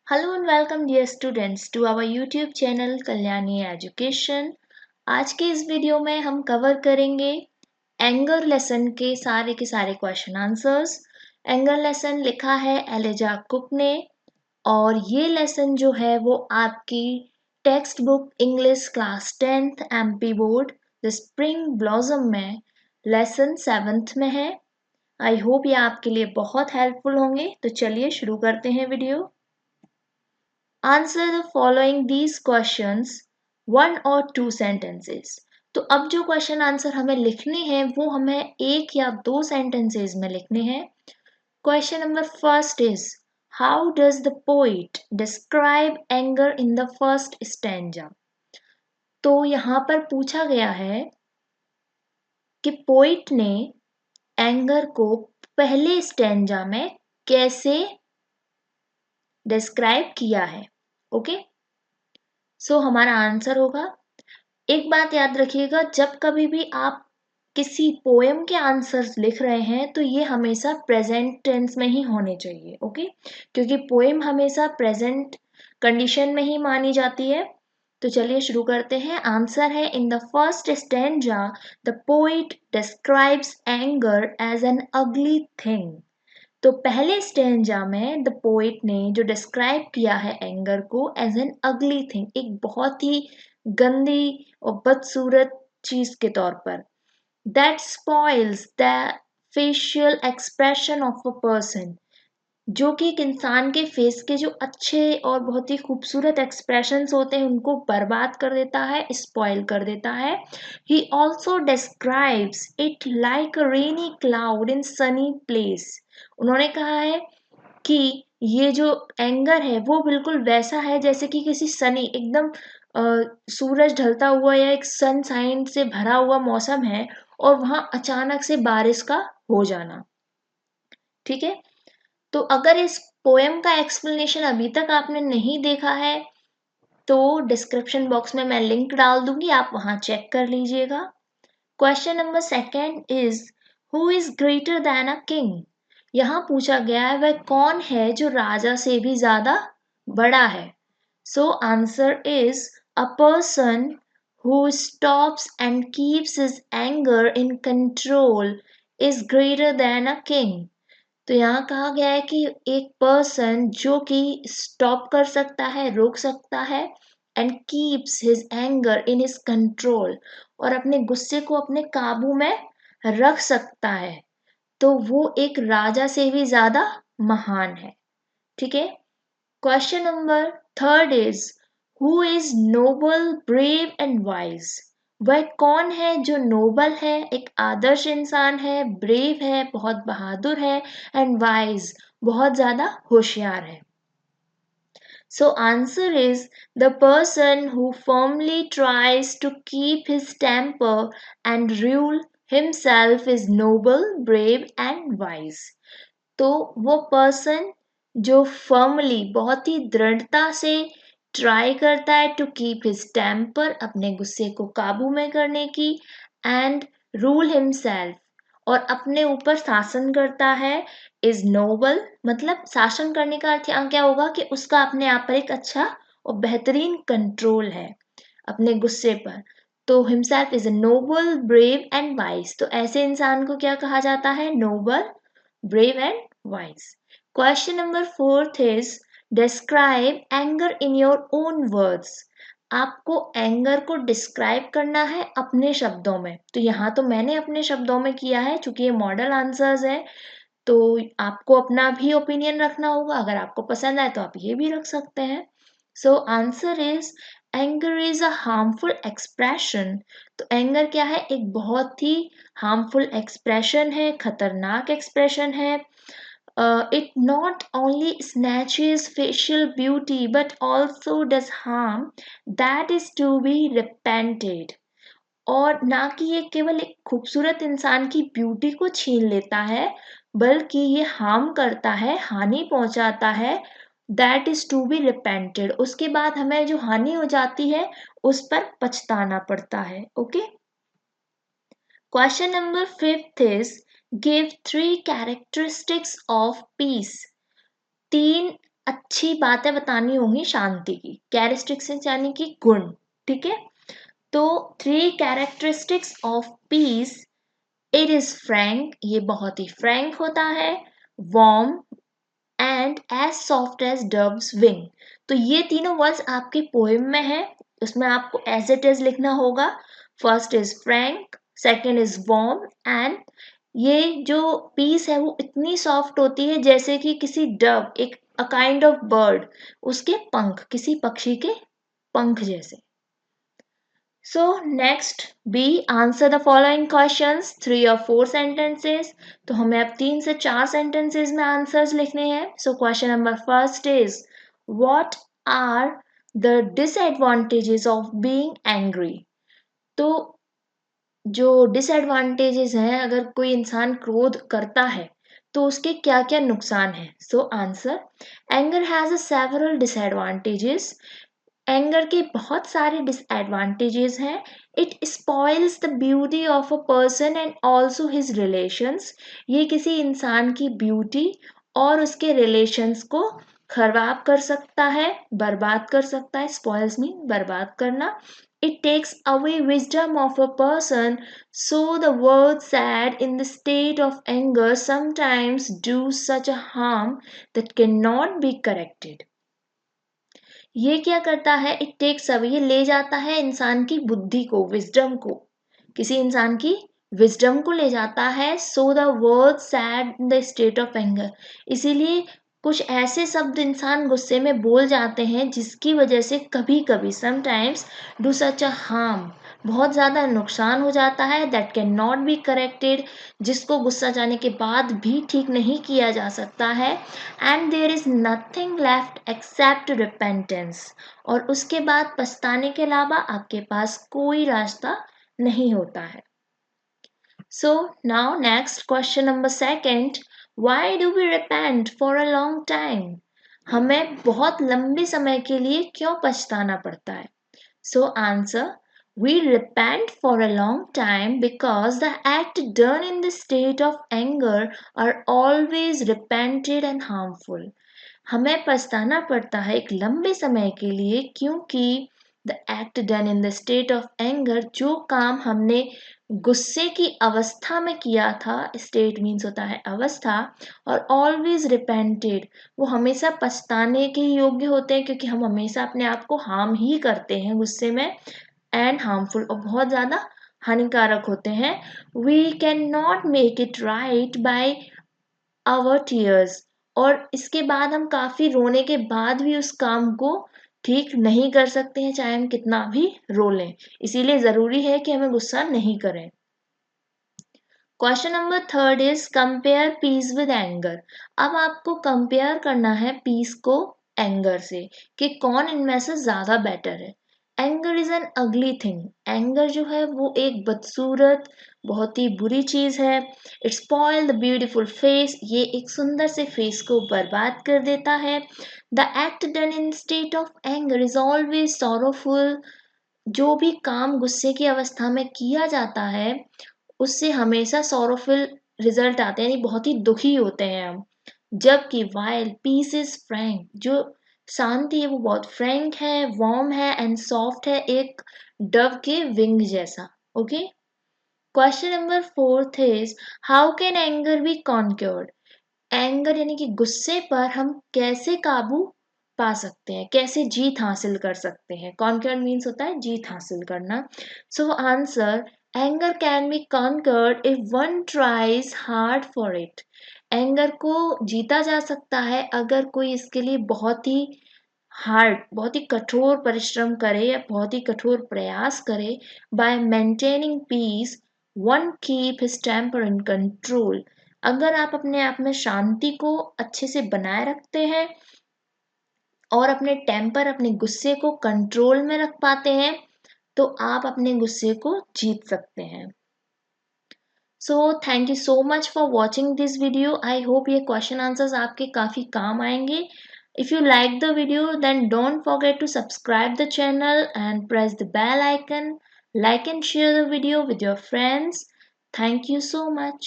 Hello and welcome dear students to our YouTube channel Kalyani education. आज के इस video में हम कवर करेंगे एंगर लेसन के सारे क्वेश्चन आंसर्स। एंगर लेसन लिखा है एलिजा कुक ने और ये लेसन जो है वो आपकी text book English class 10th MP board the spring blossom में लेसन 7th में है। आई होप ये आपके लिए बहुत हेल्पफुल होंगे। तो चलिए शुरू करते हैं video. Answer the following these questions 1 or 2 sentences। तो अब जो क्वेश्चन आंसर हमें लिखने हैं वो हमें 1 या 2 सेंटेंसेस में लिखने हैं। Question number first is how does the poet describe anger in the first stanza. तो यहाँ पर पूछा गया है कि पोइट ने एंगर को पहले स्टैंजा में कैसे डिस्क्राइब किया है। ओके, सो हमारा आंसर होगा, एक बात याद रखिएगा, जब कभी भी आप किसी पोएम के आंसर्स लिख रहे हैं तो ये हमेशा प्रेजेंट टेंस में ही होने चाहिए। ओके, क्योंकि पोएम हमेशा प्रेजेंट कंडीशन में ही मानी जाती है। तो चलिए शुरू करते हैं। आंसर है in the first stanza the poet describes anger as an ugly thing. तो पहले स्टेंजा में द पोइट ने जो डिस्क्राइब किया है एंगर को एज एन अगली थिंग, एक बहुत ही गंदी और बदसूरत चीज के तौर पर, that spoils the facial expression of a person, जो कि एक इंसान के फेस के जो अच्छे और बहुत ही खूबसूरत एक्सप्रेशंस होते हैं उनको बर्बाद कर देता है, स्पॉइल कर देता है। He also describes it like a rainy cloud in Sunny place. उन्होंने कहा है कि ये जो एंगर है वो बिल्कुल वैसा है जैसे कि किसी सनी एकदम सूरज ढलता हुआ या एक सनशाइन से भरा हुआ मौसम है और वहां अचानक से बारिश का हो जाना। ठीक है, तो अगर इस पोएम का एक्सप्लेनेशन अभी तक आपने नहीं देखा है तो डिस्क्रिप्शन बॉक्स में मैं लिंक डाल दूंगी, आप वहां चेक कर लीजिएगा। Question number second is who is greater than a king. यहाँ पूछा गया है वह कौन है जो राजा से भी ज्यादा बड़ा है। So answer is a person who stops and keeps his anger in control is greater than a king। तो यहाँ कहा गया है कि एक पर्सन जो कि स्टॉप कर सकता है, रोक सकता है, and keeps his anger in his control, और अपने गुस्से को अपने काबू में रख सकता है, तो वो एक राजा से भी ज्यादा महान है। ठीक है, question number third is who is noble brave and wise. वह कौन है जो नोबल है, एक आदर्श इंसान है, ब्रेव है, बहुत बहादुर है, एंड वाइज बहुत ज्यादा होशियार है। So answer is the person who firmly tries to keep his temper and rule himself is noble brave and wise. तो वो पर्सन जो फर्मली बहुत ही दृढ़ता से ट्राई करता है टू कीप हिज टेम्पर, अपने गुस्से को काबू में करने की, एंड रूल हिमसेल्फ, और अपने ऊपर शासन करता है, इज नोबल, मतलब शासन करने का अर्थ यहाँ क्या होगा कि उसका अपने आप पर एक अच्छा और बेहतरीन कंट्रोल है अपने गुस्से पर। तो himself is a Nobel brave and wise, तो ऐसे इंसान को क्या कहा जाता है, Nobel brave and wise। Question number fourth is describe anger in your own words। आपको एंगर को डिस्क्राइब करना है अपने शब्दों में। तो यहाँ तो मैंने अपने शब्दों में किया है, चूंकि ये मॉडल आंसर्स है तो आपको अपना भी ओपिनियन रखना होगा। अगर आपको पसंद आए तो आप ये भी रख सकते हैं। सो answer is anger is a harmful expression. तो एंगर क्या है, एक बहुत ही हार्मफुल एक्सप्रेशन है, खतरनाक एक्सप्रेशन है। It not only snatches facial beauty but also does harm that is to be repented। और ना कि ये केवल एक खूबसूरत इंसान की ब्यूटी को छीन लेता है, बल्कि ये हार्म करता है, हानि पहुंचाता है, that is to be repented, उसके बाद हमें जो हानि हो जाती है उस पर पछताना पड़ता है। Okay, question number fifth is give 3 characteristics of piece. 3 अच्छी बातें बतानी होंगी शांति की, कैरेक्टरिस्टिक्स यानी कि गुण, ठीक है। तो 3 characteristics of peace, it is frank, ये बहुत ही फ्रैंक होता है, warm and as soft as dove's wing. तो ये तीनों वर्ड्स आपके पोएम में है, उसमें आपको एज इट इज लिखना होगा। First is Frank, second is warm, and ये जो पीस है वो इतनी सॉफ्ट होती है जैसे कि किसी डव, एक अ काइंड ऑफ बर्ड, उसके पंख, किसी पक्षी के पंख जैसे। So next B, answer the following questions, 3 or 4 sentences। तो हमें अब 3 से 4 sentences में answers लिखने हैं। So question number first is, what are the disadvantages of being angry? तो जो disadvantages हैं, अगर कोई इंसान क्रोध करता है तो उसके क्या क्या नुकसान हैं। So answer, anger has a several disadvantages। Anger के बहुत सारे डिसएडवांटेजेस हैं। It spoils the beauty of a person and also his relations. ये किसी इंसान की ब्यूटी और उसके रिलेशंस को खराब कर सकता है, बर्बाद कर सकता है। स्पॉइल्स मीन बर्बाद करना। It takes away wisdom of a person, so the word said in the state of anger sometimes do such a harm that can not be corrected. ये क्या करता है, इट टेक्स अवे, ये ले जाता है इंसान की बुद्धि को, विजडम को, किसी इंसान की विजडम को ले जाता है। सो the word said in the state of anger, इसीलिए कुछ ऐसे शब्द इंसान गुस्से में बोल जाते हैं जिसकी वजह से कभी कभी sometimes do such a harm, बहुत ज़्यादा नुकसान हो जाता है, that can not be corrected, जिसको गुस्सा जाने के बाद भी ठीक नहीं किया जा सकता है। And there is nothing left except repentance, और उसके बाद पछताने के अलावा आपके पास कोई रास्ता नहीं होता है। So now next question number second, why do we repent for a long time? हमें बहुत लंबे समय के लिए क्यों पछताना पड़ता है? So answer, we repent for a long time because the act done in the state of anger are always repented and harmful। हमें पछताना पड़ता है एक लंबे समय के लिए क्योंकि the act done in the state of anger, जो काम हमने गुस्से की अवस्था में किया था, स्टेट मीन्स होता है अवस्था, और ऑलवेज रिपेंटेड, वो हमेशा पछताने के योग्य होते हैं क्योंकि हम हमेशा अपने आप को हार्म ही करते हैं गुस्से में, एंड हार्मफुल, और बहुत ज़्यादा हानिकारक होते हैं। We can not make it right by our tears, और इसके बाद हम काफ़ी रोने के बाद भी उस काम को ठीक नहीं कर सकते हैं, चाहे हम कितना भी रो लें। इसीलिए ज़रूरी है कि हमें गुस्सा नहीं करें। Question number third is compare peace with anger. अब आपको कंपेयर करना है पीस को एंगर से, कि कौन इनमें से ज़्यादा बेटर है। Anger is an ugly thing, anger जो है वो एक बदसूरत, बहुत ही बुरी चीज़ है। It spoil the beautiful face, ये एक सुंदर से फेस को बर्बाद कर देता है। The act done in state of anger is always sorrowful, जो भी काम गुस्से की अवस्था में किया जाता है उससे हमेशा सॉरोफुल रिजल्ट आते हैं, यानी बहुत ही दुखी होते हैं हम। जबकि वाइल पीस इज फ्रैंक, जो शांति है वो बहुत फ्रैंक है, वार्म है एंड सॉफ्ट है, एक डव के विंग जैसा। Okay. Question number fourth is, how can anger be conquered? Anger यानी कि गुस्से पर हम कैसे काबू पा सकते हैं, कैसे जीत हासिल कर सकते हैं। कॉन्क्योर मीन्स होता है जीत हासिल करना। So answer, anger can be conquered if one tries hard for it. Anger को जीता जा सकता है अगर कोई इसके लिए बहुत ही हार्ड, बहुत ही कठोर परिश्रम करे या बहुत ही कठोर प्रयास करे। By maintaining peace one keep his temper in control. अगर आप अपने आप में शांति को अच्छे से बनाए रखते हैं और अपने टेम्पर, अपने गुस्से को कंट्रोल में रख पाते हैं, तो आप अपने गुस्से को जीत सकते हैं। So thank you so much for watching this video. I hope ये क्वेश्चन आंसर्स आपके काफ़ी काम आएंगे। If you like the video then don't forget to subscribe the channel and press the bell icon, like and share the video with your friends. Thank you so much.